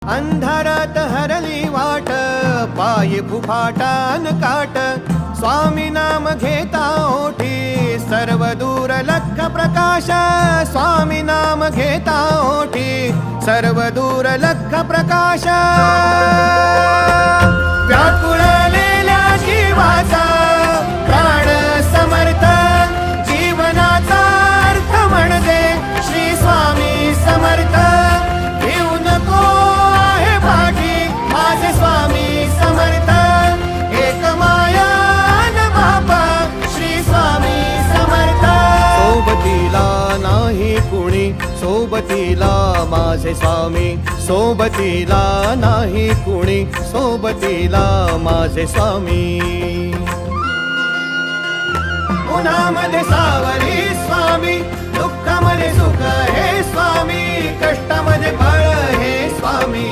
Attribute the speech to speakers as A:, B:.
A: अंधारात हरली वाट, पायी फुफाटान काट, स्वामी नाम घेता ओठी, सर्व दूर लख प्रकाश, स्वामी नाम घेता ओठी, सर्व दूर लख प्रकाश. व्याकुळलेल्या जीवाचा प्राण समर्थ, जीवनाचा अर्थ म्हणजे श्री स्वामी समर्थ. घेऊ नको आहे पाठी माझे स्वामी समर्थ, एक माया न बापा श्री स्वामी समर्थ. सोबतीला नाही कुणी, सोबतीला माझे स्वामी, सोबतीला नाही कुणी, सोबतीला माझे स्वामी. उन्हामध्ये सावली स्वामी, दुःखामध्ये सुख हे स्वामी, कष्टामध्ये बळ हे स्वामी.